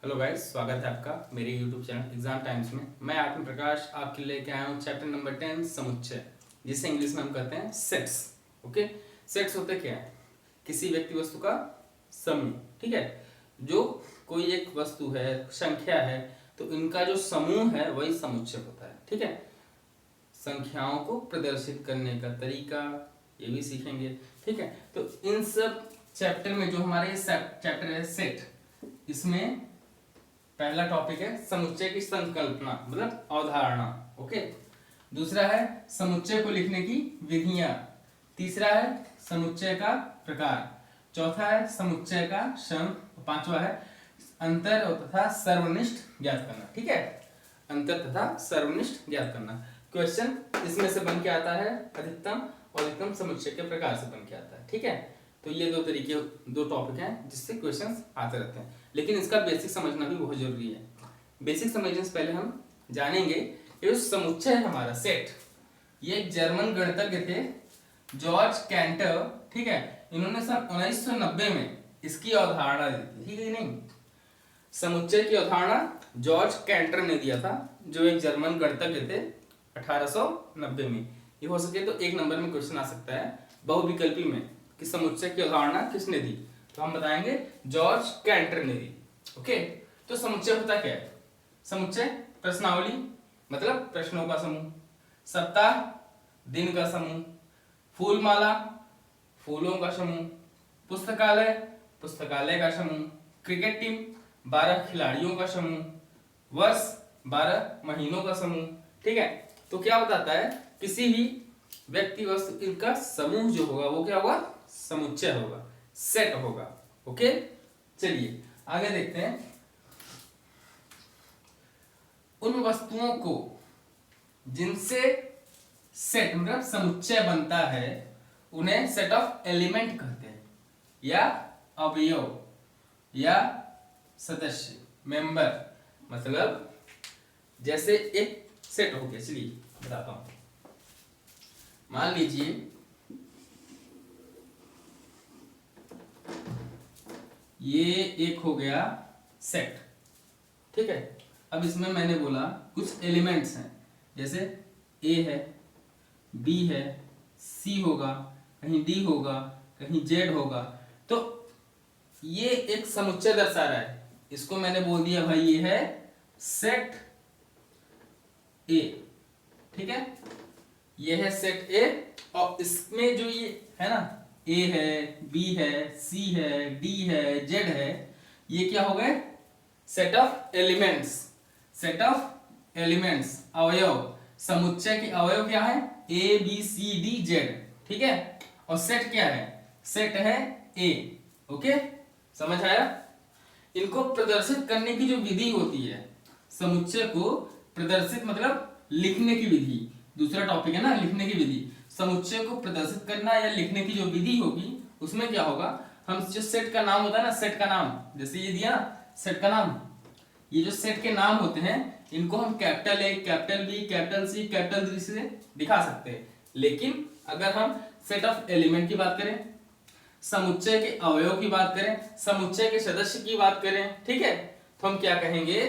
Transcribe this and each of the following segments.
Hello guys, स्वागत है आपका मेरे यूट्यूब चैनल एग्जाम टाइम्स में। मैं आत्म प्रकाश आपके लेके आया हूँ चैप्टर नंबर 10 समुच्चय, जिसे इंग्लिश में हम कहते हैं सेट्स। ओके, सेट्स होते क्या है? किसी व्यक्ति वस्तु का समूह। ठीक है, जो कोई एक वस्तु है, संख्या है, तो इनका जो समूह है वही समुच्चय होता है। ठीक है, संख्याओं को प्रदर्शित करने का तरीका ये भी सीखेंगे। ठीक है, तो इन सब चैप्टर में जो हमारे चैप्टर है सेट, इसमें पहला टॉपिक है समुच्चय की संकल्पना मतलब अवधारणा। ओके, दूसरा है समुच्चय को लिखने की विधियां, तीसरा है समुच्चय का प्रकार, चौथा है समुच्चय का श्रम, पांचवा है अंतर तथा सर्वनिष्ठ ज्ञात करना। ठीक है, अंतर तथा सर्वनिष्ठ ज्ञात करना। क्वेश्चन इसमें से बन के आता है अधिकतम और अधिकतम समुच्चय के प्रकार से बन के आता है। ठीक है, तो ये दो टॉपिक हैं जिससे क्वेश्चंस आते रहते हैं, लेकिन इसका बेसिक समझना भी बहुत जरूरी है। बेसिक समझने से पहले हम जानेंगे ये जो समुच्चय है हमारा सेट, ये एक जर्मन गणितज्ञ थे जॉर्ज कैंटर। ठीक है, इन्होंने सन 1990 में इसकी अवधारणा दी थी। ठीक है कि नहीं? समुच्चय की अवधारणा जॉर्ज कैंटर ने दिया था, जो एक जर्मन गणितज्ञ थे 1890 में। ये हो सके तो एक नंबर में क्वेश्चन आ सकता है बहुविकल्पी में कि समुच्चय की अवधारणा किसने दी, तो हम बताएंगे जॉर्ज कैंटर ने दी। ओके, तो समुच्चय होता क्या है? समुच्चय प्रश्नावली मतलब प्रश्नों का समूह, सप्ताह दिन का समूह, फूलमाला फूलों का समूह, पुस्तकालय पुस्तकालय का समूह, क्रिकेट टीम 12 खिलाड़ियों का समूह, वर्ष 12 महीनों का समूह। ठीक है, तो क्या बताता है? किसी भी व्यक्ति वस्तु इनका समूह जो होगा वो क्या होगा? समुच्चय होगा, सेट होगा। ओके, चलिए आगे देखते हैं। उन वस्तुओं को जिनसे सेट मतलब समुच्चय बनता है उन्हें सेट ऑफ एलिमेंट कहते हैं, या अवयव या सदस्य मेंबर। मतलब जैसे एक सेट हो गया, चलिए बताता हूं। मान लीजिए ये एक हो गया सेट। ठीक है, अब इसमें मैंने बोला कुछ एलिमेंट्स हैं, जैसे ए है, बी है, सी होगा, कहीं डी होगा, कहीं जेड होगा। तो ये एक समुच्चय दर्शा रहा है, इसको मैंने बोल दिया भाई ये है सेट ए। ठीक है, ये है सेट ए, और इसमें जो ये है ना, ए है, बी है, सी है, डी है, जेड है, ये क्या हो गए? Set of elements. Set of elements अवयव, समुच्चय के अवयव क्या है? A B C D Z. ठीक है, और सेट क्या है? सेट है ए। ओके, समझ आया? इनको प्रदर्शित करने की जो विधि होती है, समुच्चय को प्रदर्शित मतलब लिखने की विधि, दूसरा टॉपिक है ना लिखने की विधि। समुच्चय को प्रदर्शित करना या लिखने की जो विधि होगी उसमें क्या होगा? हम जो सेट का नाम होता है ना, सेट का नाम जैसे ये दिया ना सेट का नाम, ये जो सेट के नाम होते हैं इनको हम capital A, capital B, capital C, capital D से दिखा सकते हैं। लेकिन अगर हम सेट ऑफ एलिमेंट की बात करें, समुच्चय के अवयव की बात करें, समुच्चय के सदस्य की बात करें, ठीक है, तो हम क्या कहेंगे?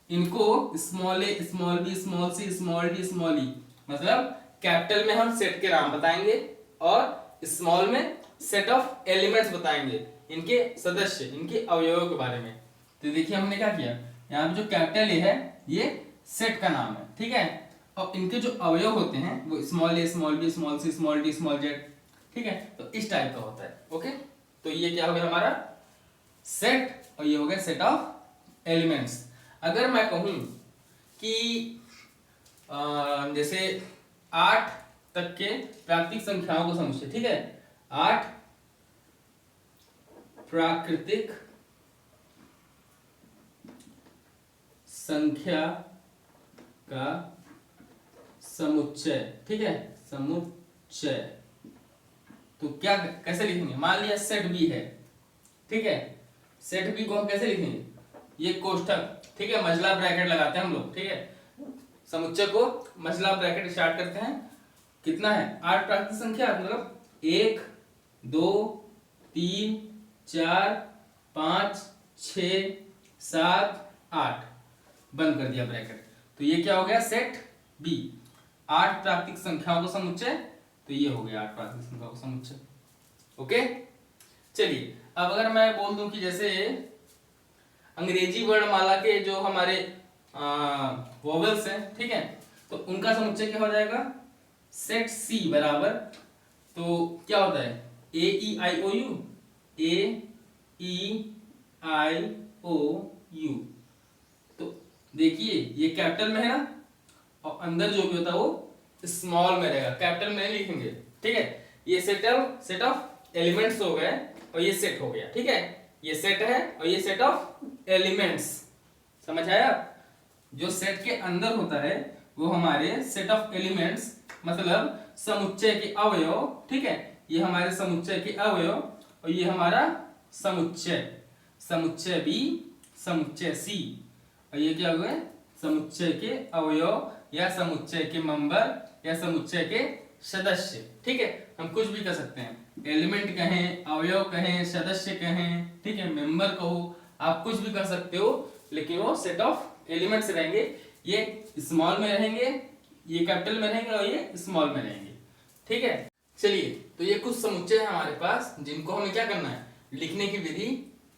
इनको स्मॉल ए, small B, small C, small D, small ई, मतलब कैपिटल में हम सेट के नाम बताएंगे और स्मॉल में सेट ऑफ एलिमेंट्स बताएंगे, इनके सदस्य, इनके अवयवों के बारे में। तो देखिए हमने क्या किया, यहाँ पे जो कैपिटल ए है ये सेट का नाम है। ठीक है, और इनके जो अवयव होते हैं वो स्मॉल ए, small B, small C, small D, small Z. ठीक है, तो इस टाइप का होता है। ओके, तो ये क्या हो गया हमारा सेट, और ये हो गया सेट ऑफ एलिमेंट्स। अगर मैं कहूं कि जैसे 8 तक के प्राकृतिक संख्याओं को समुच्चय, ठीक है, 8 प्राकृतिक संख्या का समुच्चय, ठीक है, समुच्चय, तो क्या कैसे लिखेंगे? मान लिया सेट बी है, ठीक है, सेट बी को हम कैसे लिखेंगे? ये कोष्ठक, ठीक है, मझला ब्रैकेट लगाते हैं हम लोग। ठीक है, समुच्चय को मझला ब्रैकेट स्टार्ट करते हैं। कितना है? 8 प्राकृतिक संख्या, मतलब 1 2 3 4 5 6 7 8, बंद कर दिया ब्रैकेट। तो ये क्या हो गया, सेट बी, 8 प्राकृतिक संख्याओं का समुच्चय। तो ये हो गया 8 प्राकृतिक संख्याओं का समुच्चय। ओके, चलिए अब अगर मैं बोल दूं कि जैसे अंग्रेजी वर्णमाला के जो हमारे वोवेल्स हैं, ठीक है, तो उनका समुच्चय क्या हो जाएगा, सेट सी बराबर, तो क्या होता है, ए ई आई ओ you, A E I O you. तो देखिए ये कैपिटल में है ना, और अंदर जो भी होता है वो स्मॉल में रहेगा, कैपिटल में नहीं लिखेंगे, ठीक है। ये सेट ऑफ एलिमेंट्स हो गए और ये सेट हो गया, ठीक है, ये सेट है और ये सेट ऑफ एलिमेंट्स, समझ आया। जो सेट के अंदर होता है वो हमारे सेट ऑफ एलिमेंट्स, मतलब समुच्चय के अवयव, ठीक है, ये हमारे समुच्चय के अवयव, और ये हमारा समुच्चय, समुच्चय बी, समुच्चय सी, और ये क्या हुए, समुच्चय के अवयव या समुच्चय के मेंबर या समुच्चय के सदस्य, ठीक है। हम कुछ भी कर सकते हैं, एलिमेंट कहें, अवयव कहें, सदस्य कहें, ठीक है, मेंबर कहो, आप कुछ भी कर सकते हो, लेकिन वो सेट ऑफ एलिमेंट्स रहेंगे। ये स्मॉल में रहेंगे, ये कैपिटल में रहेंगे और ये स्मॉल में रहेंगे, ठीक है। चलिए, तो ये कुछ समुच्चय है हमारे पास जिनको हमें क्या करना है, लिखने की विधि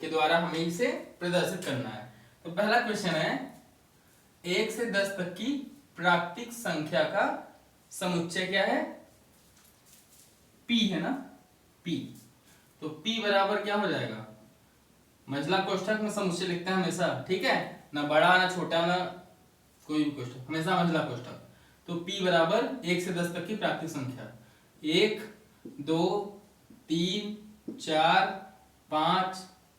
के द्वारा हमें इसे प्रदर्शित करना है। तो पहला क्वेश्चन है, 1 से 10 तक की प्राकृतिक संख्या का समुच्चय क्या है, P है ना, P। तो P बराबर क्या हो जाएगा, मंझला कोष्ठक में समुच्चय लिखते हैं हमेशा, ठीक है, ना बड़ा ना छोटा ना कोई भी कोष्ठक, हमेशा मंझला कोष्ठक। तो P बराबर 1 से 10 तक की प्राकृतिक संख्या, 1 2 3 4 5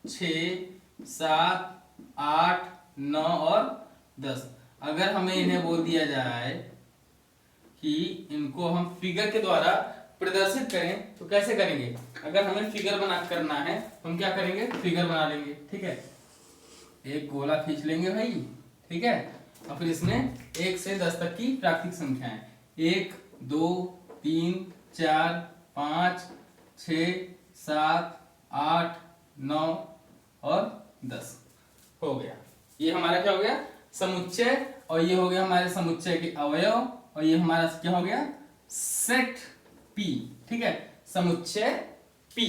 6 7 8 9 और 10। अगर हमें इन्हें बोल दिया जाए कि इनको हम फिगर के द्वारा प्रदर्शित करें तो कैसे करेंगे, अगर हमें फिगर बना करना है हम क्या करेंगे, फिगर बना लेंगे, ठीक है, एक गोला खींच लेंगे भाई, ठीक है, और फिर इसमें 1 से 10 तक की प्राकृतिक संख्याएं, 1 2 3 4 5 6 7 8 9 और 10 हो गया। ये हमारा क्या हो गया, समुच्चय, और ये हो गया हमारे समुच्चय के अवयव, और ये हमारा क्या हो गया, सेट P, ठीक है, समुच्चय P,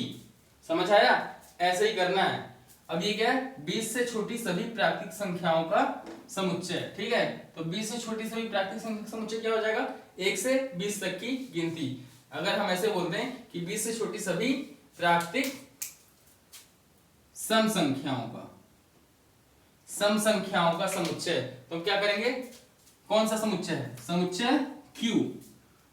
समझ आया। ऐसे ही करना है। अब ये क्या है, 20 से छोटी सभी प्राकृतिक संख्याओं का समुच्चय, ठीक है। तो 20 से छोटी सभी प्राकृतिक संख्या का समुच्चय क्या हो जाएगा, 1 से 20 तक की गिनती। अगर हम ऐसे बोलते हैं कि 20 से छोटी सभी प्राकृतिक सम संख्याओं का समुच्चय, तो क्या करेंगे, कौन सा समुच्चय है, समुच्चय Q।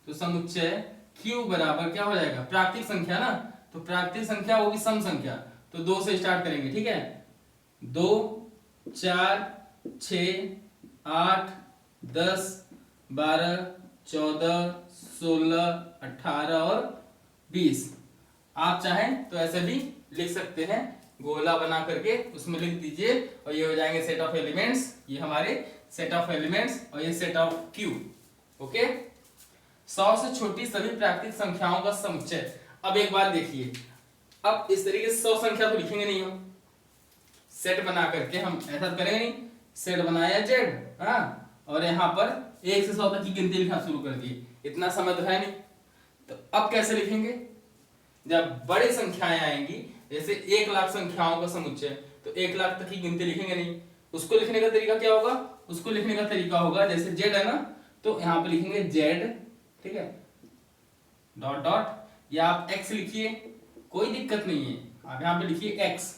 तो समुच्चय Q बराबर क्या हो जाएगा, प्राकृतिक संख्या ना, तो प्राकृतिक संख्या वो भी सम संख्या, तो 2 से स्टार्ट करेंगे, ठीक है, 2 4 6 8 10 12 14 16 18 और 20। आप चाहें तो ऐसे भी लिख सकते हैं, गोला बना करके उसमें लिख दीजिए, और ये हो जाएंगे सेट ऑफ एलिमेंट्स, ये हमारे सेट ऑफ एलिमेंट्स, और ये सेट ऑफ Q। ओके, 100 से छोटी सभी प्राकृतिक संख्याओं का समुच्चय। अब एक बात देखिए, अब इस तरीके से 100 संख्या तो लिखेंगे नहीं हम, सेट बना करके हम ऐसा करेंगे नहीं, सेट बनाया जेड, हाँ, और यहाँ पर 1 से 100 तक की गिनती लिखना शुरू कर दी, इतना समय तो है नहीं। तो अब कैसे लिखेंगे, जब बड़ी संख्याएं आएंगी, जैसे 1 लाख संख्याओं का समुच्चय, तो 1 लाख तक की गिनती लिखेंगे नहीं। उसको लिखने का तरीका क्या होगा, उसको लिखने का तरीका होगा, जैसे जेड है ना, तो यहाँ पे लिखेंगे जेड, ठीक है, डॉट डॉट, या आप एक्स लिखिए, कोई दिक्कत नहीं है, आप यहाँ पे लिखिए एक्स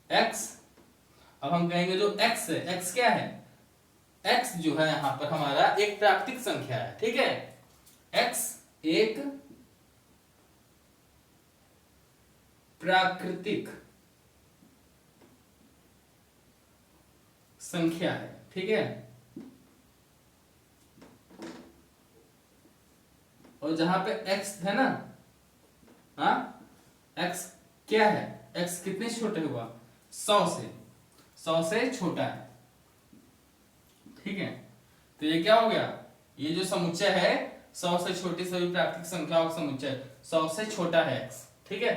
एक्स। अब हम कहेंगे जो एक्स है, एक्स क्या है, एक्स जो है यहाँ पर हमारा एक प्राकृतिक संख्या है, ठीक है, एक्स एक प्राकृतिक संख्या है, ठीक है। और जहां पे x है ना, हाँ, x क्या है, x कितने छोटे हुआ, 100 से छोटा है, ठीक है। तो ये क्या हो गया, ये जो समुच्चय है 100 से छोटी सभी प्राकृतिक संख्याओं का समुच्चय, 100 से छोटा है x, ठीक है।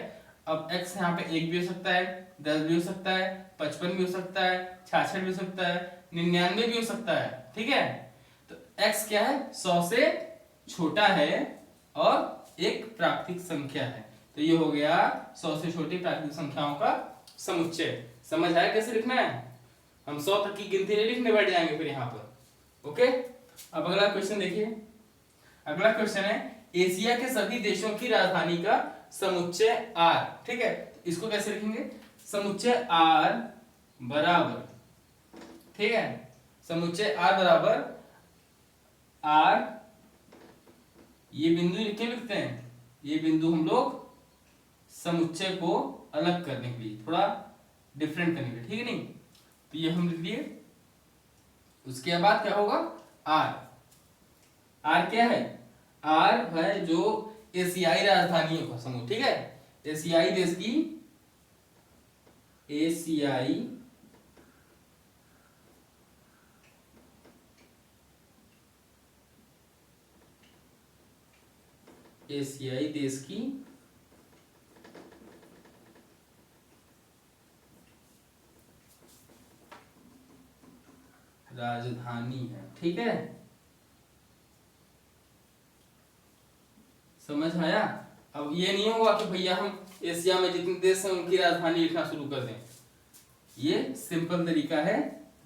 अब x यहाँ पे 1 भी हो सकता है, 10 भी हो सकता है, 55 भी हो सकता है, 66 भी हो सकता है, 99 भी हो सकता है, ठीक है। तो x क्या है, 100 से छोटा है और एक प्राकृतिक संख्या है। तो ये हो गया 100 से छोटी प्राकृतिक संख्याओं का समुच्चय। समझ आया कैसे लिखना है? हम 100 तक की गिनती नहीं लिखने बैठ जाएंगे फिर यहाँ पर। ओके, अब अगला क्वेश्चन देखिए। अगला क्वेश्चन है एशिया के सभी देशों की राजधानी का समुच्चय R, ठीक है। इसको कैसे लिखेंगे? समुच्चय R बराबर, ठीक है, समुच्चय R बराबर R, ये बिंदु लिखते हैं, ये बिंदु हम लोग समुच्चय को अलग करने के लिए, थोड़ा डिफरेंट करने के लिए, ठीक है नहीं। तो ये हम लिख दिए। उसके बाद क्या होगा? R, R क्या है? R है जो एशियाई राजधानियों का समूह, ठीक है। एशियाई देश की, एशियाई देश की राजधानी है, ठीक है। समझ आया? अब ये नहीं होगा कि भैया हम एशिया में जितने देश हैं उनकी राजधानी लिखना शुरू कर दें। ये सिंपल तरीका है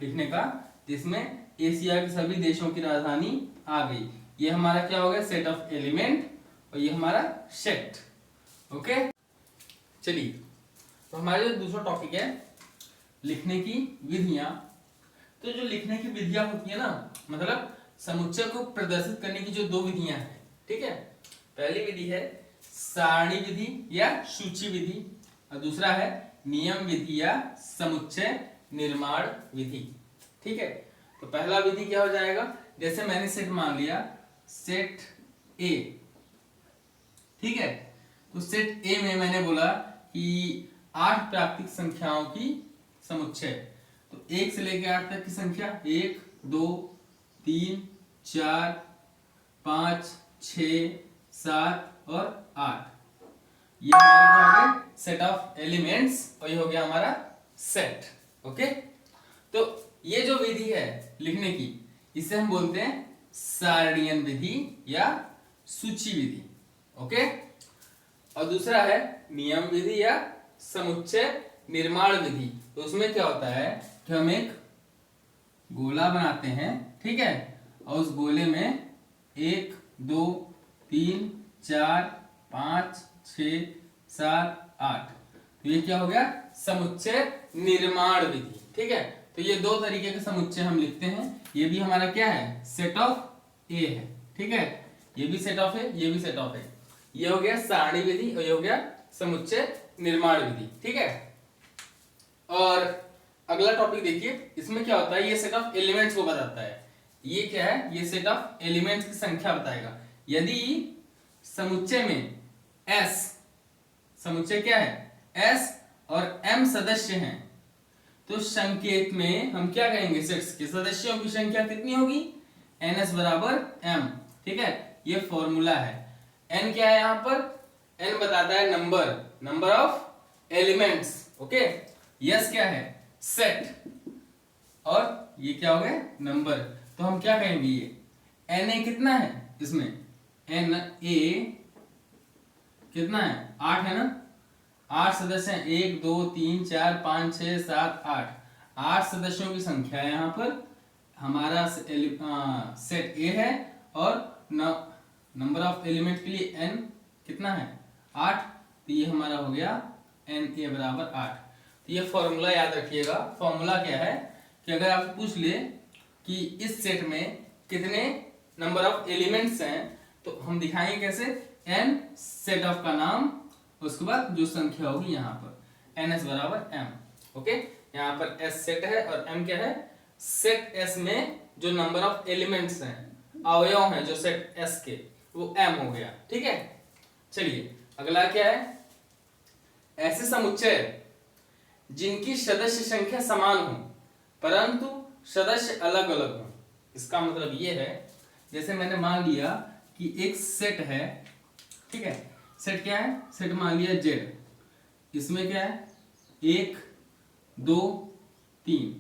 लिखने का, जिसमें एशिया के सभी देशों की राजधानी आ गई। ये हमारा क्या हो गया? सेट ऑफ एलिमेंट, और ये हमारा सेट। ओके, चलिए, तो हमारा जो दूसरा टॉपिक है लिखने की विधियां। तो जो लिखने की विधियां होती है ना, मतलब समुच्चय को प्रदर्शित करने की जो दो विधियां हैं, ठीक है। पहली विधि है सारणी विधि या सूची विधि, और दूसरा है नियम विधि या समुच्चय निर्माण विधि, ठीक है। तो पहला विधि क्या हो जाएगा? जैसे मैंने सेट मान लिया, सेट ए, ठीक है। तो सेट ए में मैंने बोला कि 8 प्राकृतिक संख्याओं की समुच्चय। तो 1 से लेकर 8 तक की संख्या, 1 2 3 4 5 6 7 और 8, ये हमारे क्या हो गए? सेट ऑफ एलिमेंट्स, और ये हो गया हमारा सेट। ओके, तो ये जो विधि है लिखने की, इसे हम बोलते हैं सारणीय विधि या सूची विधि। ओके, और दूसरा है नियम विधि या समुच्चय निर्माण विधि। तो उसमें क्या होता है कि हम एक गोला बनाते हैं, ठीक है, और उस गोले में 1 2 3 4 5 6 7 8, तो ये क्या हो गया? समुच्चय निर्माण विधि, ठीक है। तो ये दो तरीके के समुच्चय हम लिखते हैं। ये भी हमारा क्या है? सेट ऑफ ए है, ठीक है। ये भी सेट ऑफ है, ये भी सेट ऑफ है। ये हो गया सारणी विधि और ये हो गया समुच्चय निर्माण विधि, ठीक है। और अगला टॉपिक देखिए, इसमें क्या होता है? ये सेट ऑफ एलिमेंट्स को बताता है। ये क्या है? ये सेट ऑफ एलिमेंट्स की संख्या बताएगा। यदि समुच्चय में S, समुच्चय क्या है? S और M सदस्य हैं, तो संकेत में हम क्या कहेंगे? सेट्स के सदस्यों की संख्या कितनी होगी? NS बराबर M, ठीक है। ये फॉर्मूला है। N क्या है यहाँ पर? N बताता है number of elements, okay. S क्या है? सेट, और ये क्या हो गया? नंबर। तो हम क्या कहेंगे? ये Na कितना है? इसमें Na कितना है? 8 है ना। 8 सदस्य हैं, 1 2 3 4 5 6 7 8, 8 सदस्यों की संख्या है यहाँ पर। हमारा सेट ए है, और नंबर ऑफ एलिमेंट के लिए n कितना है? 8। तो ये हमारा हो गया Na बराबर 8। तो ये फॉर्मूला याद रखिएगा। फॉर्मूला क्या है कि अगर आप पूछ ले कि इस सेट में कितने नंबर ऑफ एलिमेंट्स हैं, तो हम दिखाएंगे कैसे? n सेट ऑफ का नाम, उसके बाद जो संख्या होगी यहाँ पर NS बराबर M। ओके, यहाँ पर S सेट है और M क्या है? सेट S में जो नंबर ऑफ एलिमेंट्स हैं, अवयव हैं जो सेट S के, वो M हो गया, ठीक है। चलिए अगला क्या है? ऐसे समुच्चय जिनकी सदस्य संख्या समान हो परंतु सदस्य अलग अलग हो। इसका मतलब ये है, जैसे मैंने मान लिया कि एक सेट है, ठीक है। सेट क्या है? सेट मान लिया Z। इसमें क्या है 1 2 3,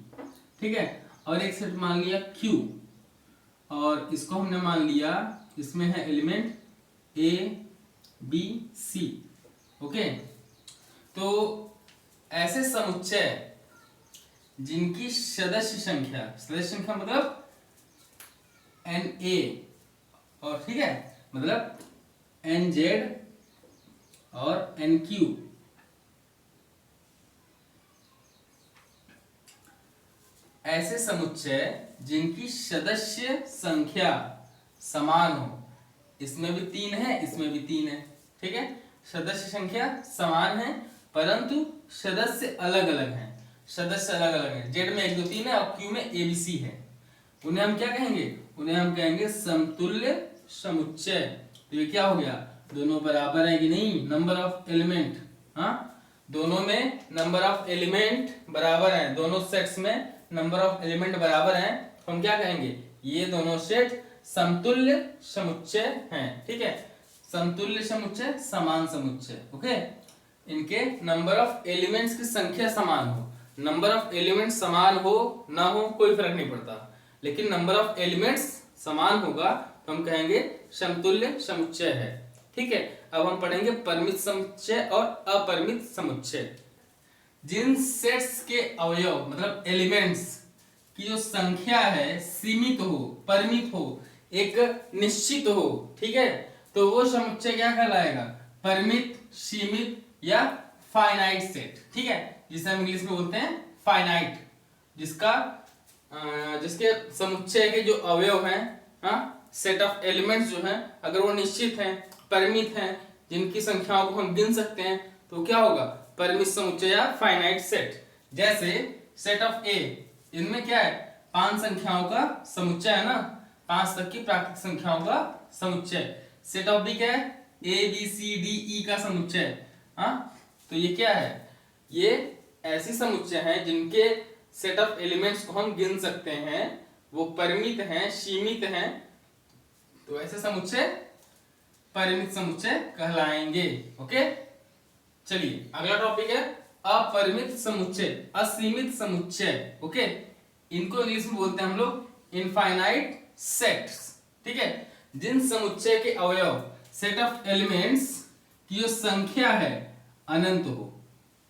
ठीक है। और एक सेट मान लिया Q, और इसको हमने मान लिया इसमें है element A B C, okay. तो ऐसे समुच्चय जिनकी सदस्य संख्या मतलब Na, और ठीक है मतलब Nz और Nq, ऐसे समुच्चय जिनकी सदस्य संख्या समान हो, इसमें भी 3 है इसमें भी 3 है, ठीक है। सदस्य संख्या समान है परंतु सदस्य अलग अलग हैं, सदस्य अलग अलग हैं। जेड में 1 2 3 है और क्यू में ABC है, उन्हें हम क्या कहेंगे, उन्हें हम कहेंगे समतुल्य समुच्चय। तो ये क्या हो गया, दोनों बराबर है कि नहीं, नंबर ऑफ एलिमेंट, हाँ दोनों में नंबर ऑफ एलिमेंट बराबर है, दोनों सेट्स में नंबर ऑफ एलिमेंट बराबर हैं, तो हम क्या कहेंगे, ये दोनों सेट समतुल्य समुच्चय हैं, ठीक है। समतुल्य समुच्चय, समान समुच्चय, ओके। इनके नंबर ऑफ एलिमेंट्स की संख्या समान हो, नंबर ऑफ एलिमेंट्स समान हो ना हो कोई फर्क नहीं पड़ता, लेकिन नंबर ऑफ एलिमेंट्स समान होगा तो हम कहेंगे समतुल्य समुच्चय है, ठीक है। अब हम पढ़ेंगे परिमित समुच्चय और अपरिमित समुच्चय। जिन सेट्स के अवयव मतलब एलिमेंट्स की जो संख्या है सीमित हो, परिमित हो, एक निश्चित हो, ठीक है, तो वो समुच्चय क्या कहलाएगा, परिमित, सीमित या फाइनाइट सेट, ठीक है, जिसे हम इंग्लिश में बोलते हैं फाइनाइट, जिसके समुच्चय के जो अवयव हैं, हाँ सेट ऑफ एलिमेंट्स जो हैं, अगर वो निश्चित हैं, परिमित हैं, जिनकी संख्याओं को हम गिन सकते हैं, तो क्या होगा, परिमित समुच्चय या फाइनाइट सेट। जैसे सेट ऑफ ए, इनमें क्या है 5 संख्याओं का समुच्चय है ना, 5 तक की प्राकृतिक संख्याओं का समुच्चय। सेट ऑफ बी क्या है, A B C D E का समुच्चय, हाँ तो ये क्या है, ये ऐसी समुच्चय हैं जिनके सेट ऑफ एलिमेंट्स को हम गिन सकते हैं, वो परिमित हैं, सीमित हैं, तो ऐसे समुच्चय परिमित समुच्चय कहलाएंगे, ओके। चलिए अगला टॉपिक है अपरिमित समुच्चय, असीमित समुच्चय, ओके। इनको इंग्लिश में बोलते हैं हम लोग इनफाइनाइट सेट्स, ठीक है। जिन समुच्चय के अवयव सेट ऑफ एलिमेंट्स की जो संख्या है अनंत हो,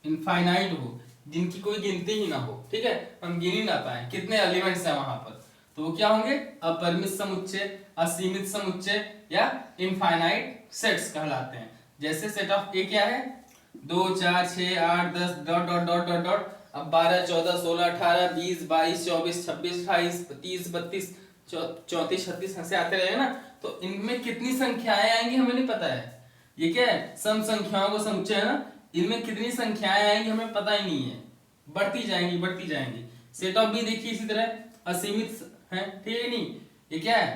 इनफाइनाइट हो, जिनकी कोई गिनती ही ना हो, ठीक है, हम गिन ही ना पाए कितने एलिमेंट्स हैं वहां पर, तो वो क्या होंगे, अपरिमित समुच्चय, असीमित समुच्चय या इनफाइनाइट सेट्स कहलाते हैं। जैसे सेट ऑफ ए क्या है, 2 4 6 8 10 dot dot dot dot dot, अब 12 14 16 18 20 22 24 26 28 30 32 34 36 ऐसे आते रहेगा ना, तो इनमें कितनी संख्याएं आएंगी हमें नहीं पता है। ये क्या है, सम संख्याओं का समुच्चय है ना, इनमें कितनी संख्याएं आएंगी हमें पता ही नहीं है, बढ़ती जाएंगी बढ़ती जाएंगी। सेट ऑफ बी देखिए इसी तरह असीमित है, ठीक है नहीं, ये क्या है,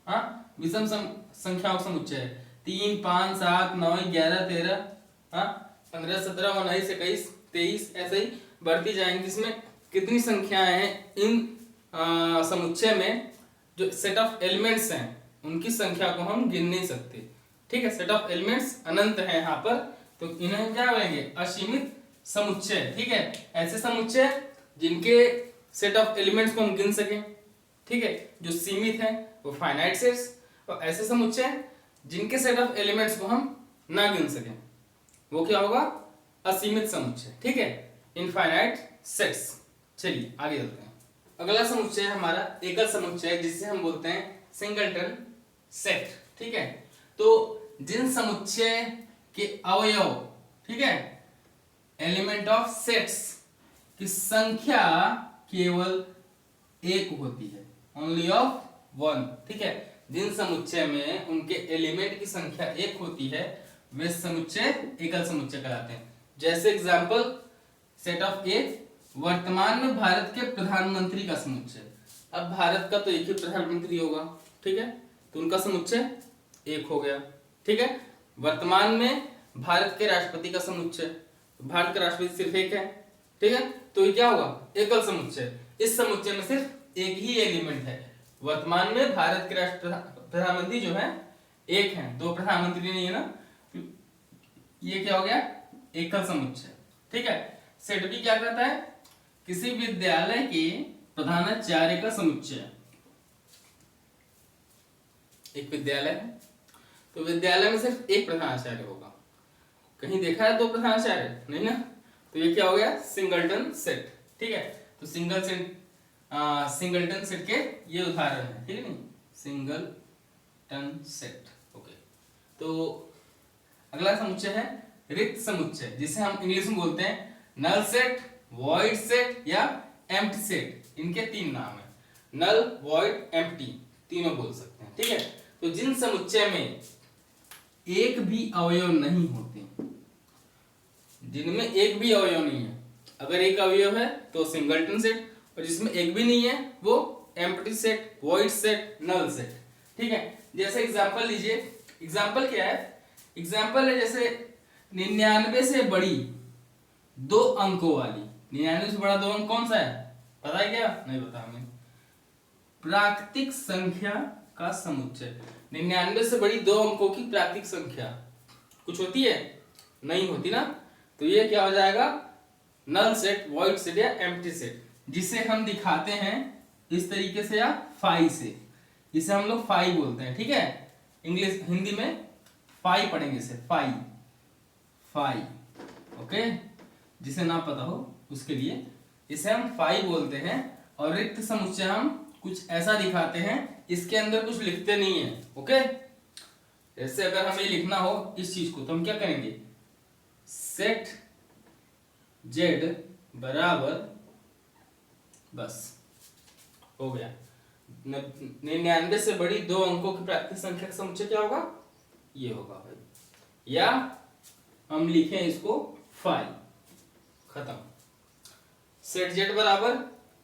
हाँ विषम संख्याओं का समुच्चय है, 3 5 7 9 11 13, हाँ 15 17 19 21 23 ऐसे ही बढ़ती जाएंगी। इसमें कितनी संख्याएं हैं इन समुच्चय में, जो सेट ऑफ एलिमेंट्स हैं उनकी संख्या को हम गिन नहीं सकते, ठीक है। सेट ऑफ एलिमेंट्स अनंत है यहाँ पर, तो इन्हें क्या बोलेंगे, असीमित समुच्चय, ठीक है। ऐसे समुच्चय जिनके सेट ऑफ एलिमेंट्स को हम गिन सकें, ठीक है, जो सीमित है वो फाइनाइट सेट्स, और ऐसे समुच्चय जिनके सेट ऑफ एलिमेंट्स को हम ना गिन सकें वो क्या होगा, असीमित समुच्चय, ठीक है, इनफाइनाइट सेट्स। चलिए आगे चलते हैं। अगला समुच्चय हमारा एकल समुच्चय, जिसे हम बोलते हैं सिंगलटन सेट, ठीक है। तो जिन समुच्चय के अवयव, ठीक है, एलिमेंट ऑफ सेट्स की संख्या केवल एक होती है, ओनली ऑफ 1, ठीक है। जिन समुच्चय में उनके एलिमेंट की संख्या एक होती है वे समुच्चय एकल समुच्चय कहलाते हैं। जैसे एग्जांपल सेट ऑफ ए, वर्तमान में भारत के प्रधानमंत्री का समुच्चय, अब भारत का तो एक ही प्रधानमंत्री होगा, ठीक है, तो उनका समुच्चय एक हो गया, ठीक है। वर्तमान में भारत के राष्ट्रपति का समुच्चय, भारत का राष्ट्रपति सिर्फ एक है, ठीक है, तो ये क्या होगा, एकल समुच्चय। इस समुच्चय में सिर्फ एक ही एलिमेंट है, वर्तमान में भारत के प्रधानमंत्री जो है एक है, 2 प्रधानमंत्री नहीं है ना, ये क्या हो गया, एकल समुच्चय। ठीक है, सेट बी क्या कहता है? किसी विद्यालय के प्रधानाचार्य का समुच्चय। एक विद्यालय है तो विद्यालय में सिर्फ एक प्रधानाचार्य होगा। कहीं देखा है दो प्रधानाचार्य? नहीं ना। तो ये क्या हो गया? Singleton set. ठीक है, तो सिंगलटन सेट के ये उदाहरण है। ठीक है, नहीं सिंगलटन सेट। ओके, तो अगला समुच्चय है रिक्त समुच्चय, जिसे हम इंग्लिश में बोलते हैं नल सेट, वॉइड सेट या एम्प्टी सेट। इनके तीन नाम है, नल, वॉइड, एम्प्टी, तीनों बोल सकते हैं। ठीक है, तो जिन समुच्चय में एक भी अवयव नहीं होते, जिनमें एक भी अवयव नहीं है, अगर एक अवयव है तो सिंगलटन सेट, और जिसमें एक भी नहीं है वो empty set, void set, null set. ठीक है, जैसे एग्जांपल लीजिए। एग्जांपल क्या है? एग्जांपल है जैसे 99 से बड़ी 2 अंकों वाली। 99 से बड़ा 2 अंक कौन सा है? पता है क्या? नहीं पता हमें। प्राकृतिक संख्या का समुच्चय। 99 से बड़ी 2 अंकों की प्राकृतिक संख्या कुछ होती है? नहीं होती ना। तो ये क्या हो जाएगा? नल सेट, वॉइड सेट या एम्प्टी सेट, जिसे हम दिखाते हैं इस तरीके से या फाई से। इसे हम लोग फाई बोलते हैं। ठीक है, इंग्लिश हिंदी में फाई पढ़ेंगे इसे, फाई फाई। ओके, जिसे ना पता हो उसके लिए इसे हम फाई बोलते हैं। और रिक्त समुच्चय हम कुछ ऐसा दिखाते हैं, इसके अंदर कुछ लिखते नहीं है। ओके, जैसे अगर हमें लिखना हो इस चीज को तो हम क्या करेंगे? सेट जेड बराबर, बस हो गया। 99 से बड़ी 2 अंकों की प्राकृतिक संख्या का समुच्चय क्या होगा? ये होगा भाई। या हम लिखें इसको फाई, खत्म। सेट जेड बराबर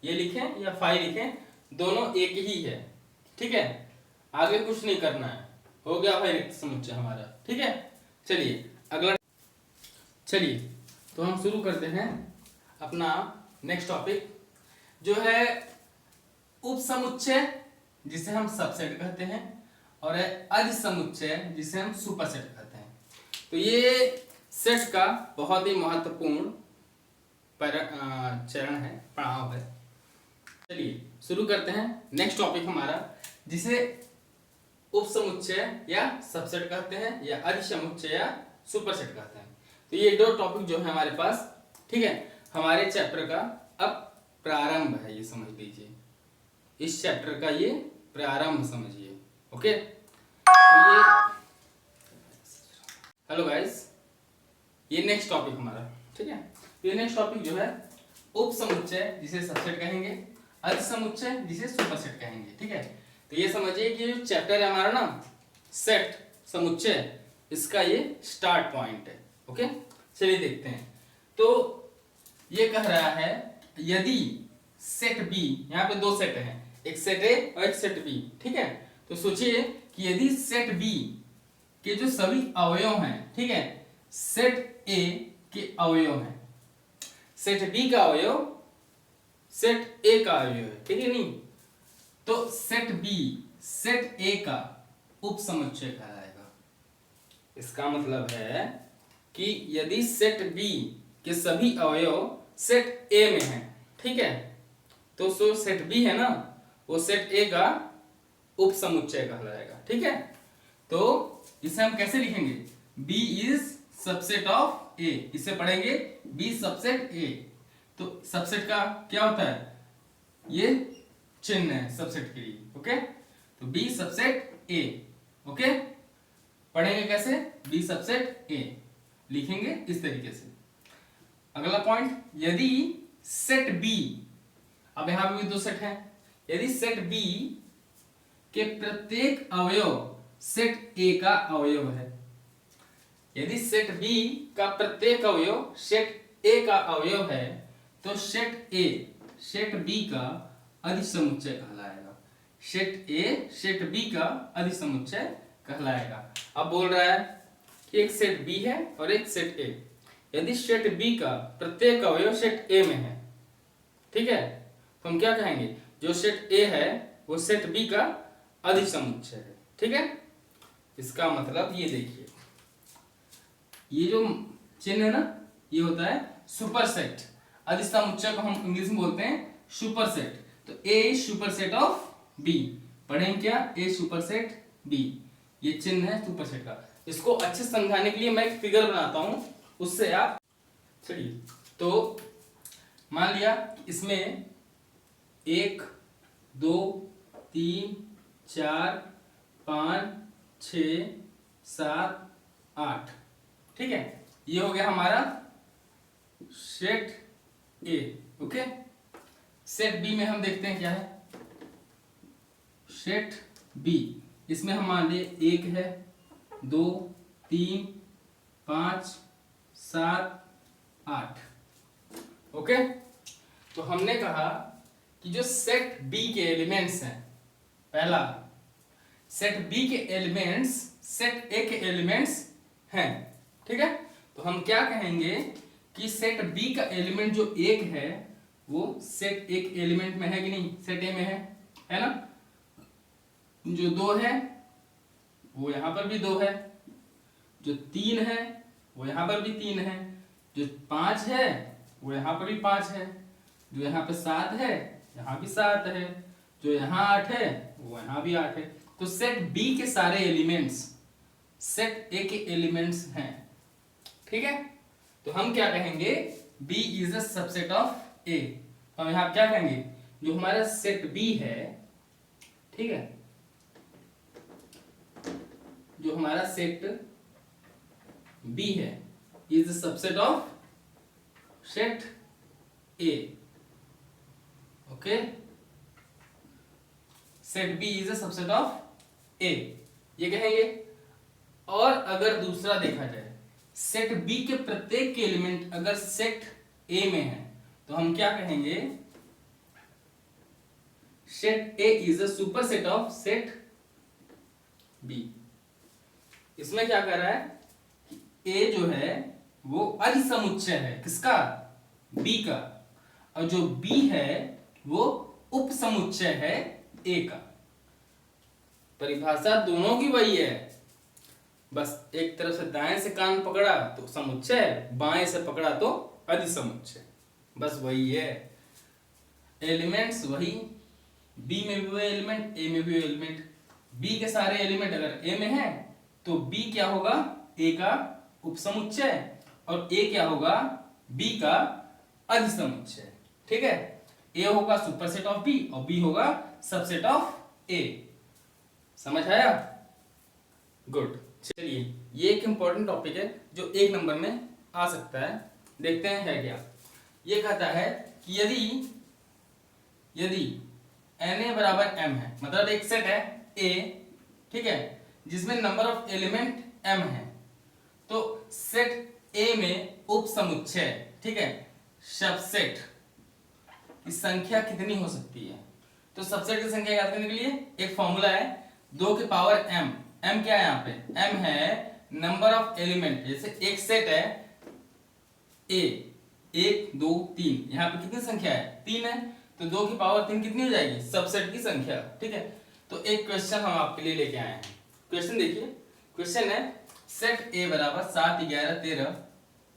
ये लिखें या फाई लिखें, दोनों एक ही है। ठीक है, आगे कुछ नहीं करना है। हो गया भाई रिक्त समुच्चय हमारा। ठीक है, चलिए अगला। चलिए तो हम शुरू करते हैं अपना नेक्स्ट टॉपिक, जो है उपसमुच्चय, जिसे हम सबसेट कहते हैं, और है अधिसमुच्चय, जिसे हम सुपरसेट कहते हैं। तो ये सेट का बहुत ही महत्वपूर्ण चरण है, पड़ाव है। चलिए शुरू करते हैं नेक्स्ट टॉपिक हमारा, जिसे उपसमुच्चय या सबसेट कहते हैं, या अधिसमुच्चय या सुपरसेट कहते हैं। तो ये 2 टॉपिक जो है हमारे पास, ठीक है, हमारे चैप्टर का अब प्रारंभ है, ये समझ लीजिए। इस चैप्टर का ये प्रारंभ समझिए। ओके, तो ये हेलो गाइस, ये नेक्स्ट टॉपिक हमारा। ठीक है, ये नेक्स्ट टॉपिक जो है उपसमुच्चय, जिसे सबसेट कहेंगे, अधिसमुच्चय, जिसे सुपरसेट कहेंगे। ठीक है, तो ये समझिए कि जो चैप्टर है हमारा ना, सेट समुच्चय, इसका ये स्टार्ट पॉइंट है। ओके, चलिए देखते हैं। तो ये कह रहा है यदि सेट बी, यहाँ पे 2 सेट हैं, एक सेट ए और एक सेट बी। ठीक है, तो सोचिए कि यदि सेट बी के जो सभी अवयव हैं, ठीक है, सेट ए के अवयव हैं, सेट बी का अवयव सेट ए का अवयव है, ठीक है नहीं, तो सेट बी सेट ए का उपसमुच्चय कहलाएगा। इसका मतलब है कि यदि सेट बी के सभी अवयव सेट ए में हैं, ठीक है, तो जो सेट बी है ना, वो सेट ए का उपसमुच्चय कहलाएगा। ठीक है, तो इसे हम कैसे लिखेंगे? B is subset of A, इसे पढ़ेंगे B सबसेट A। तो सबसेट का क्या होता है? ये चिन्ह है सबसेट के लिए। ओके, तो B सबसेट A। ओके, पढ़ेंगे कैसे? B सबसेट A लिखेंगे इस तरीके से। अगला पॉइंट, यदि सेट B, अब यहां पे भी 2 सेट है, यदि सेट B के प्रत्येक अवयव सेट A का अवयव है, यदि सेट B का प्रत्येक अवयव सेट A का अवयव है, तो सेट A सेट B का अधिसमुच्चय कहलाएगा। सेट A सेट B का अधिसमुच्चय कहलाएगा। अब बोल रहा है कि एक सेट B है और एक सेट A, यदि सेट B का प्रत्येक अवयव सेट A में है, ठीक है, तो हम क्या कहेंगे? जो सेट A है वो सेट B का अधिसमुच्चय है। ठीक है, इसका मतलब ये देखिए, ये जो चिन्ह है ना, ये होता है सुपरसेट। अधिसमुच्चय को हम इंग्लिश में बोलते हैं सुपरसेट। तो ए सुपरसेट ऑफ बी, पढ़ें क्या, ए सुपरसेट बी, ये चिन्ह है सुपरसेट का। इसको अच्छे से समझाने के लिए मैं एक फिगर बनाता हूं, उससे आप चलिए। तो मान लिया इसमें 1 2 3 4 5 6 7 8, ठीक है, ये हो गया हमारा set A. Okay, set B में हम देखते हैं क्या है, सेट बी, इसमें हम मान लिए 1 है 2 3 5 7 8। ओके, तो हमने कहा कि जो सेट बी के एलिमेंट्स हैं, पहला सेट बी के एलिमेंट्स सेट ए के एलिमेंट्स हैं, ठीक है। तो हम क्या कहेंगे कि सेट बी का एलिमेंट जो 1 है वो सेट ए के एलिमेंट में है कि नहीं, सेट ए में है ना। जो 2 है वो यहां पर भी 2 है, जो 3 है वो यहां पर भी 3 है, जो 5 है वो यहां पर भी 5 है, जो यहाँ पे 7 है यहाँ भी 7 है, जो यहाँ 8 है वो यहाँ भी 8 है। तो सेट बी के सारे एलिमेंट्स सेट ए के एलिमेंट्स हैं, ठीक है। तो हम क्या कहेंगे, B is a subset of A। हम यहाँ क्या कहेंगे, जो हमारा सेट B है, ठीक है, जो हमारा सेट B है is a subset of set A। Okay, set B is a subset of A, ये कहेंगे। और अगर दूसरा देखा जाए, सेट बी के प्रत्येक के एलिमेंट अगर सेट ए में है तो हम क्या कहेंगे, set A is a superset of set B. इसमें क्या कर रहा है, ए जो है वो अधिसमुच्चय है किसका, बी का, और जो बी है वो उपसमुच्चय है ए का। परिभाषा दोनों की वही है, बस एक तरफ से दाएं से कान पकड़ा तो समुच्चय, बाएं से पकड़ा तो अधिसमुच्चय, बस वही है। एलिमेंट्स वही, बी में भी वही एलिमेंट, ए में भी वही एलिमेंट। बी के सारे एलिमेंट अगर ए में है तो बी क्या होगा, ए का उपसमुच्चय, और ए क्या होगा, बी का अधिसमुच्चय, ठीक है। ए होगा सुपरसेट ऑफ बी और बी होगा सबसेट ऑफ ए। समझ आया, गुड। चलिए, ये एक इंपॉर्टेंट टॉपिक है जो 1 नंबर में आ सकता है, देखते हैं है क्या। ये कहता है कि यदि Na बराबर m है, मतलब एक सेट है A, ठीक है, जिसमें नंबर ऑफ एलिमेंट m है, तो सेट A में उपसमुच्चय, ठीक है, सबसेट की संख्या कितनी हो सकती है। तो सबसेट की संख्या याद करने के लिए एक फॉर्मूला है, 2 की पावर m। m क्या है यहाँ पे, m है नंबर ऑफ एलिमेंट। जैसे एक सेट है A, 1 2 3, यहाँ पे कितनी संख्या है, 3 है, तो 2 की पावर 3 कितनी हो जाएगी, सबसेट की संख्या, ठीक है। तो एक क्वेश्चन हम आपके लिए लेके आए हैं। क्वेश्चन देखिए, क्वेश्चन है सेट A बराबर 7 11 13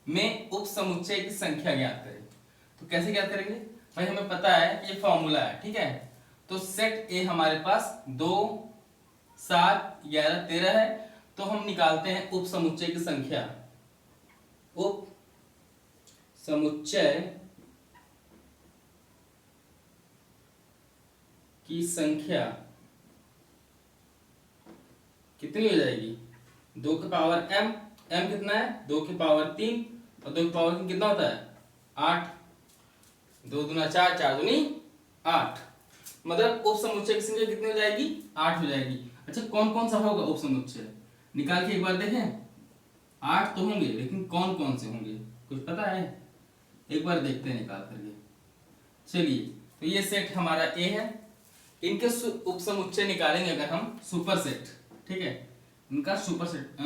में उपसमुच्चय की संख्या ज्ञात करें। तो कैसे ज्ञात करेंगे भाई, हमें पता है ये फॉर्मूला है, ठीक है। तो सेट A हमारे पास 2 7 11 13 है, तो हम निकालते हैं उप समुच्चय की संख्या। उप समुच्चय की संख्या कितनी हो जाएगी, 2 की पावर m, m कितना है 2 की पावर 3, और 2 की पावर 3 कितना होता है 8, 2 दूना 4, 4 दूनी 8, मतलब उप समुच्चय की संख्या कितनी हो जाएगी 8 हो जाएगी। अच्छा, कौन कौन सा होगा उप समुच्चय, निकाल के एक बार देखें। 8 तो होंगे, लेकिन कौन कौन से होंगे कुछ पता है, एक बार देखते हैं निकाल करके। चलिए, तो ये सेट हमारा A है, इनके उप समुच्चय निकालेंगे अगर हम सुपरसेट, ठीक है, इनका सुपरसेट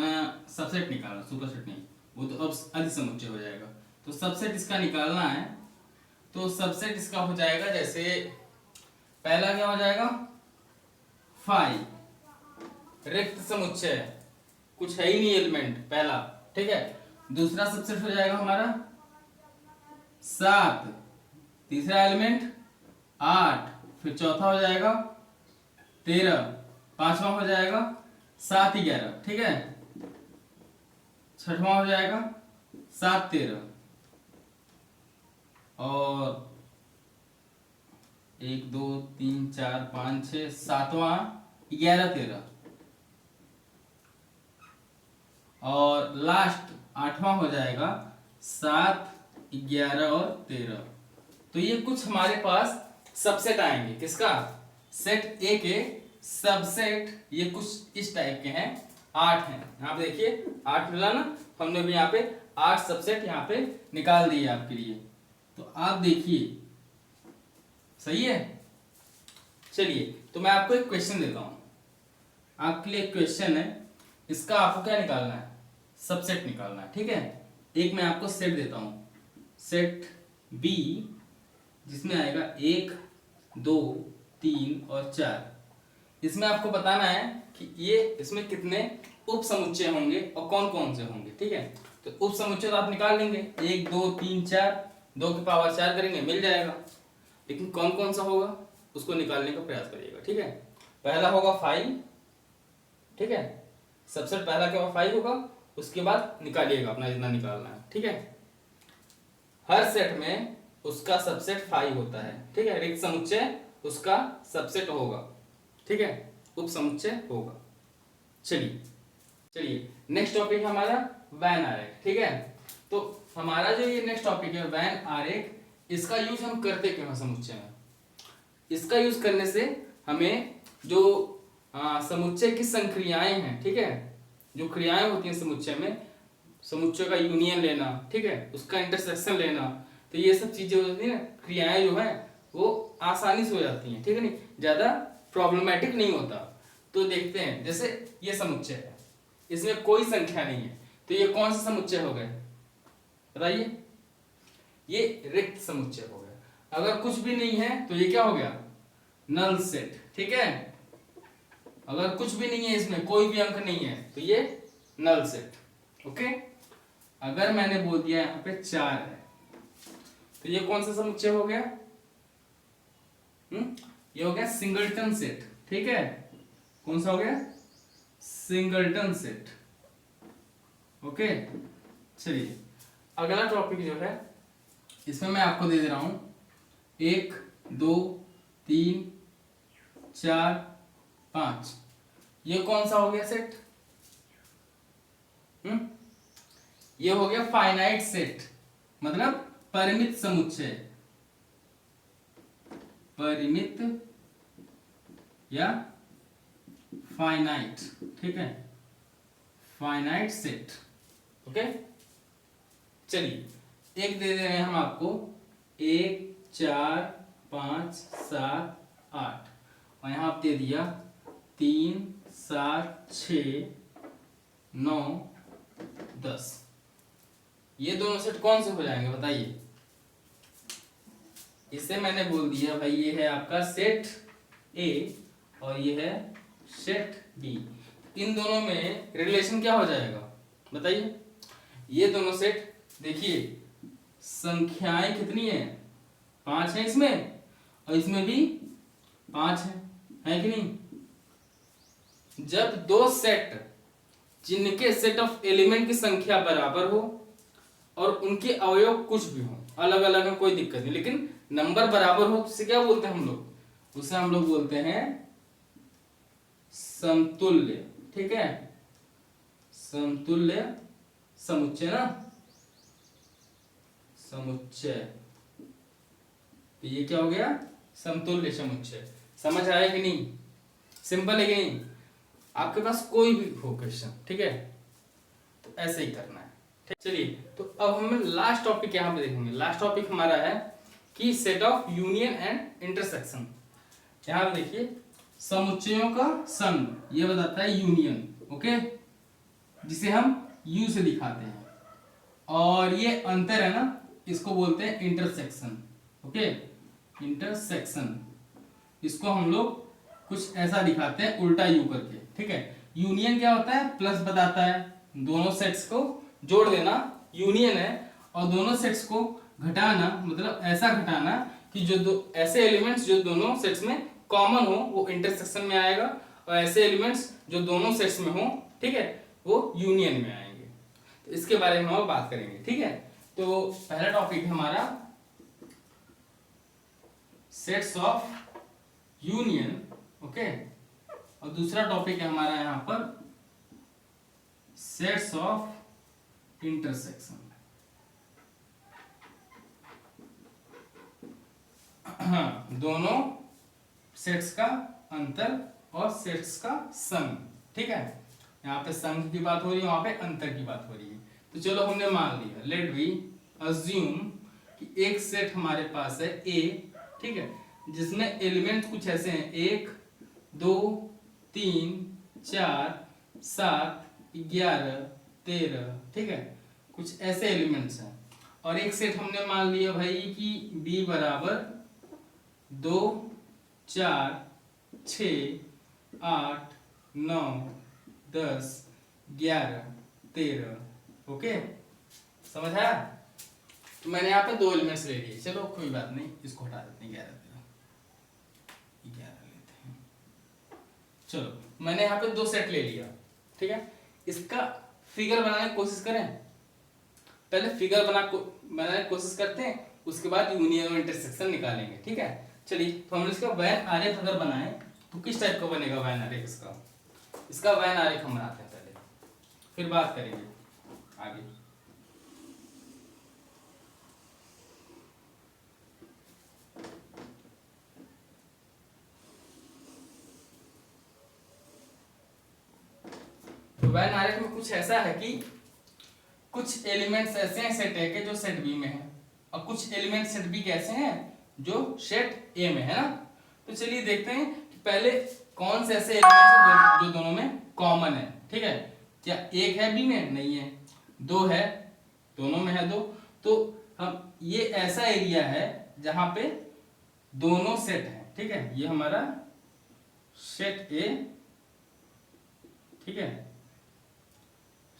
सबसेट निकालना, सुपरसेट नहीं, वो तो अब अधिसमुच्चय हो जाएगा। तो सबसेट इसका निकालना है, तो सबसेट इसका हो जाएगा, जैसे पहला क्या हो जाएगा 5, रिक्त समुच्चय, कुछ है ही नहीं एलिमेंट पहला, ठीक है। दूसरा सबसेट हो जाएगा हमारा 7, तीसरा एलिमेंट 8, फिर चौथा हो जाएगा 13, पांचवा हो जाएगा 7 11, ठीक है, छठवां हो जाएगा 7 13, और 1 2 3 4 5 6 7वां 11 13, और लास्ट 8वां हो जाएगा 7 11 और 13। तो ये कुछ हमारे पास सबसेट आएंगे, किसका? सेट ए के सबसेट। ये कुछ इस टाइप के हैं, 8 हैं। यहाँ पे देखिए 8 मिला ना, हमने भी यहाँ पे 8 सबसेट यहाँ पे निकाल दिए आपके लिए। तो आप देखिए, सही है। चलिए, तो मैं आपको एक क्वेश्चन देता हूं। आपके लिए एक क्वेश्चन है, इसका आपको क्या निकालना है? सबसेट निकालना है, ठीक है। एक मैं आपको सेट देता हूं, सेट बी, जिसमें आएगा 1 2 3 और 4। इसमें आपको बताना है कि ये इसमें कितने उप समुच्चय होंगे और कौन कौन से होंगे, ठीक है। तो उप समुच्चय तो आप निकाल लेंगे, 1 2 3 4, 2 की पावर 4 करेंगे, मिल जाएगा। लेकिन कौन कौन सा होगा उसको निकालने का प्रयास करिएगा, ठीक है। पहला होगा 5, ठीक है, सबसे पहला क्या होगा? 5 होगा। उसके बाद निकालिएगा अपना जितना निकालना है, ठीक है। हर सेट में उसका सबसेट 5 होता है, ठीक है। रिक्त समुच्चय उसका सबसेट होगा, ठीक है, उप समुच्चय होगा। चलिए नेक्स्ट टॉपिक हमारा वैन आरेख, ठीक है। तो हमारा जो ये नेक्स्ट टॉपिक है वैन आरेख, इसका यूज हम करते क्यों हैं समुच्चय में? इसका यूज करने से हमें जो समुच्चय की संक्रियाएं हैं, ठीक है, जो क्रियाएं होती हैं समुच्चय में, समुच्चय का यूनियन लेना, ठीक है, उसका इंटरसेक्शन लेना, तो ये सब चीजें होती है ना, क्रियाएं जो है वो आसानी से हो जाती हैं, ठीक है, नहीं ज्यादा प्रॉब्लमेटिक नहीं होता। तो देखते हैं, जैसे ये समुच्चय है, इसमें कोई संख्या नहीं है, तो ये कौन सा समुच्चय हो गए बताइए? ये रिक्त समुच्चय हो गया। अगर कुछ भी नहीं है तो ये क्या हो गया? नल सेट, ठीक है। अगर कुछ भी नहीं है, इसमें कोई भी अंक नहीं है, तो ये नल सेट, ओके। अगर मैंने बोल दिया यहाँ पे 4 है, तो ये कौन सा समुच्चय हो गया? ये हो गया सिंगलटन सेट, ठीक है। कौन सा हो गया? Singleton set, okay. चलिए अगला टॉपिक जो है, इसमें मैं आपको दे दे रहा हूं 1 2 3 4 5। ये कौन सा हो गया सेट? ये हो गया फाइनाइट सेट, मतलब परिमित समुच्चय, परिमित या फाइनाइट, ठीक है, फाइनाइट सेट, ओके। चलिए एक दे रहे हैं हम आपको, 1 4 5 7 8, और यहां आप दे दिया 3 7 6 9 10। ये दोनों सेट कौन से हो जाएंगे बताइए? इसे मैंने बोल दिया भाई, ये है आपका सेट ए और ये है सेट बी। इन दोनों में रिलेशन क्या हो जाएगा बताइए? ये दोनों सेट देखिए, संख्याएं कितनी है? 5 है इसमें, और इसमें भी 5 है कि नहीं? जब दो सेट जिनके सेट ऑफ एलिमेंट की संख्या बराबर हो और उनके अवयव कुछ भी हो, अलग अलग है कोई दिक्कत नहीं, लेकिन नंबर बराबर हो, तो उसे क्या बोलते हैं हम लोग? उसे हम लोग बोलते हैं समतुल्य, ठीक है, समतुल्य समुच्चय ना, समुच्चय। तो ये क्या हो गया? समतुल्य समुच्चय। समझ आया कि नहीं? सिंपल है कि नहीं? आपके पास कोई भी हो क्वेश्चन, ठीक है, तो ऐसे ही करना है। चलिए, तो अब हम लास्ट टॉपिक यहाँ पे देखेंगे। लास्ट टॉपिक हमारा है कि set of union and intersection. यहाँ पे देखिए, समुच्चयों का संघ, ये बताता है यूनियन, ओके, जिसे हम यू से दिखाते हैं, और ये अंतर है ना, इसको बोलते हैं इंटरसेक्शन, ओके, इंटरसेक्शन। इसको हम लोग कुछ ऐसा दिखाते हैं उल्टा यू करके, ठीक है। यूनियन क्या होता है? प्लस बताता है, दोनों सेट्स को जोड़ देना यूनियन है, और दोनों सेट्स को घटाना मतलब ऐसा घटाना कि जो दो ऐसे एलिमेंट्स जो दोनों सेट्स में कॉमन हो वो इंटरसेक्शन में आएगा, और ऐसे एलिमेंट्स जो दोनों सेट्स में हो, ठीक है, वो यूनियन में आएंगे। तो इसके बारे में हम बात करेंगे, ठीक है। तो पहला टॉपिक है हमारा सेट्स ऑफ यूनियन, ओके, और दूसरा टॉपिक है हमारा यहाँ पर सेट्स ऑफ इंटरसेक्शन। हाँ, दोनों सेट्स का अंतर और सेट्स का सम, ठीक है। यहाँ पे सम की बात हो रही है, वहां पे अंतर की बात हो रही है। तो चलो हमने मान लिया, लेट वी अज्यूम कि एक सेट हमारे पास है ए, ठीक है, जिसमें एलिमेंट कुछ ऐसे हैं 1 2 3 4 7 11 13, ठीक है, कुछ ऐसे एलिमेंट्स हैं। और एक सेट हमने मान लिया भाई कि b बराबर 2 4 6 8 9 10 11 13, ओके, समझ आया। तो मैंने यहाँ पे 2 एलिमेंट्स ले लिए, चलो कोई बात नहीं, इसको हटा देते हैं, 11 लेते हैं। चलो मैंने यहाँ पे 2 सेट ले लिया, ठीक है। इसका फिगर बनाने की कोशिश करें, पहले फिगर बनाने की कोशिश करते हैं, उसके बाद यूनियन और इंटरसेक्शन निकालेंगे, ठीक है। चलिए, तो हम इसका वैन आरेख अगर बनाएं तो किस टाइप का बनेगा वैन आरेख इसका वैन आरेख हम बनाते हैं पहले, फिर बात करेंगे आगे। तो वैन आरेख में कुछ ऐसा है कि कुछ एलिमेंट्स ऐसे हैं सेट ए के जो सेट बी में है, और कुछ एलिमेंट सेट बी के ऐसे हैं जो सेट ए में है ना। तो चलिए देखते हैं कि पहले कौन से ऐसे एलिमेंट्स हैं जो दोनों में कॉमन है, ठीक है। क्या एक है बी में? नहीं है। 2 है, दोनों में है 2। तो हम ये ऐसा एरिया है जहां पे दोनों सेट हैं, ठीक है। ये हमारा सेट ए, ठीक है,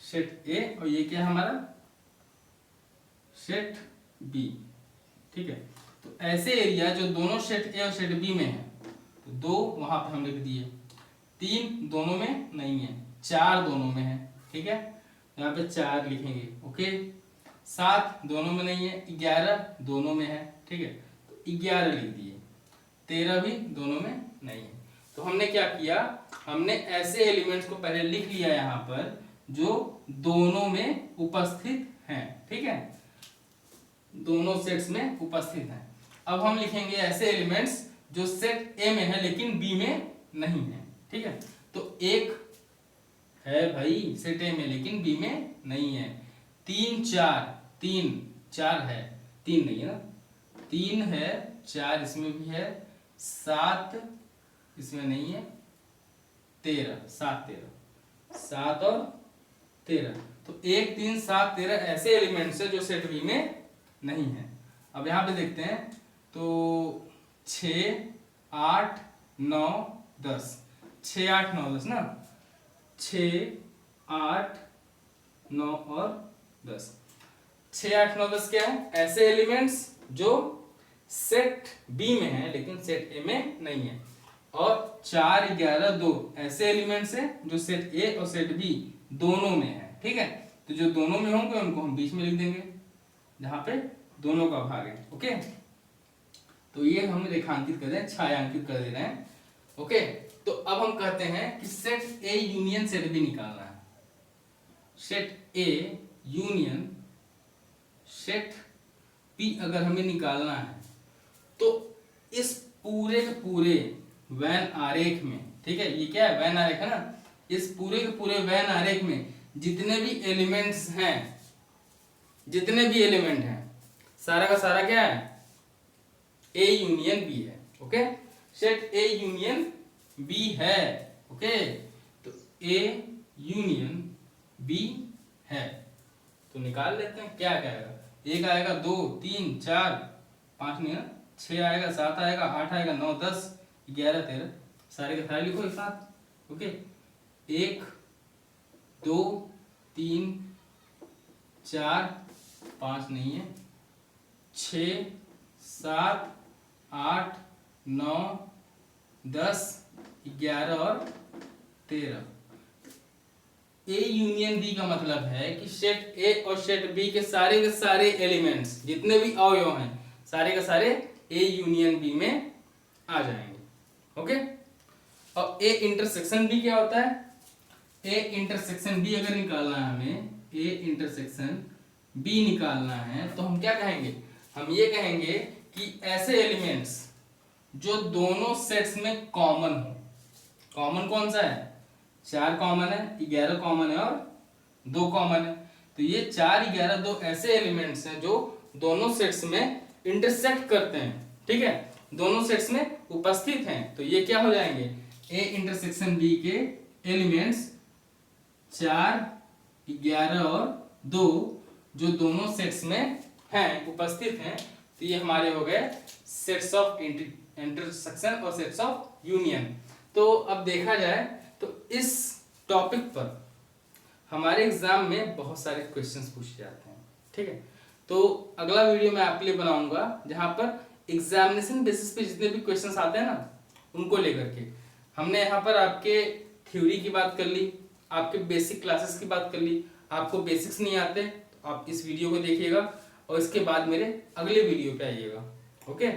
सेट ए, और ये क्या है हमारा सेट बी, ठीक है। तो ऐसे एरिया जो दोनों सेट ए और सेट बी में है, तो 2 वहां पे हम लिख दिए, 3 दोनों में नहीं है, 4 दोनों में है, ठीक है, यहाँ पे 4 लिखेंगे, ओके। 7 दोनों में नहीं है, 11 दोनों में है, ठीक है, तो 11 लिख दिए। 13 भी दोनों में नहीं है। तो हमने क्या किया, हमने ऐसे एलिमेंट्स को पहले लिख लिया यहाँ पर जो दोनों में उपस्थित हैं, ठीक है, दोनों सेट्स में उपस्थित हैं। अब हम लिखेंगे ऐसे एलिमेंट्स जो सेट ए में है लेकिन बी में नहीं है, ठीक है। तो एक है भाई सेट ए में लेकिन बी में नहीं है। 3 4 है, 3 नहीं है ना, 3 है, 4 इसमें भी है, 7 इसमें नहीं है, 13, 7 और 13। तो 1 3 7 13 ऐसे एलिमेंट्स है जो सेट बी में नहीं है। अब यहाँ पे देखते हैं, तो 6 8 9 10, 6 8 9 10 ना, 6 8 9 और 10, 6 8 9 10 क्या है, ऐसे एलिमेंट्स जो सेट बी में है लेकिन सेट ए में नहीं है। और 4 11 2 ऐसे एलिमेंट्स है जो सेट ए और सेट बी दोनों में है, ठीक है। तो जो दोनों में होंगे उनको हम बीच में लिख देंगे जहां पे दोनों का भाग है, ओके। तो ये हम रेखांकित कर रहे हैं, छायांकित कर दे रहे हैं, ओके। तो अब हम कहते हैं कि set A union set B निकालना है। Set A union set B अगर हमें निकालना है तो इस पूरे के पूरे वैन आरेख में, ठीक है, ये क्या है वैन आरेख है ना, इस पूरे के पूरे वैन आरेख में जितने भी एलिमेंट्स हैं, जितने भी एलिमेंट हैं, सारा का सारा क्या है, ए यूनियन बी है, okay. Set A union B है, ओके। तो ए यूनियन बी है, तो निकाल लेते हैं क्या क्या आएगा। 1 आएगा, 2 3 4 5 नहीं है, 6 आएगा, 7 आएगा, 8 आएगा, 9 10 11 13, सारे के सारे लिखो एक साथ, ओके। 1 2 3 4 5 नहीं है, 6 7 8 9 10 11 और 13। ए यूनियन बी का मतलब है कि सेट ए और सेट बी के सारे एलिमेंट्स जितने भी अवयव हैं सारे के सारे ए यूनियन बी में आ जाएंगे। ओके, और ए इंटरसेक्शन बी क्या होता है? ए इंटरसेक्शन बी अगर निकालना है हमें, ए इंटरसेक्शन बी निकालना है तो हम क्या कहेंगे? हम ये कहेंगे कि ऐसे एलिमेंट्स जो दोनों सेट्स में कॉमन हो। कॉमन कौन सा है? 4 कॉमन है, 11 कॉमन है और 2 कॉमन है। तो ये 4 11 2 ऐसे एलिमेंट्स हैं जो दोनों सेट्स में इंटरसेक्ट करते हैं, ठीक है, दोनों सेट्स में उपस्थित हैं। तो ये क्या हो जाएंगे? ए इंटरसेक्शन बी के एलिमेंट्स 4 11 और 2 जो दोनों सेट्स में हैं, उपस्थित हैं, तो ये हमारे हो गए सेट्स ऑफ इंटरसेक्शन और सेट्स ऑफ यूनियन। तो अब देखा जाए तो इस टॉपिक पर हमारे एग्जाम में बहुत सारे क्वेश्चंस पूछे जाते हैं, ठीक है। तो अगला वीडियो मैं आपके लिए बनाऊंगा जहां पर एग्जामिनेशन बेसिस पे जितने भी क्वेश्चंस आते हैं ना, उनको लेकर के हमने यहाँ पर आपके थ्योरी की बात कर ली, आपके बेसिक क्लासेस की बात कर ली। आपको बेसिक्स नहीं आते तो आप इस वीडियो को देखिएगा और इसके बाद मेरे अगले वीडियो पे आइएगा। ओके।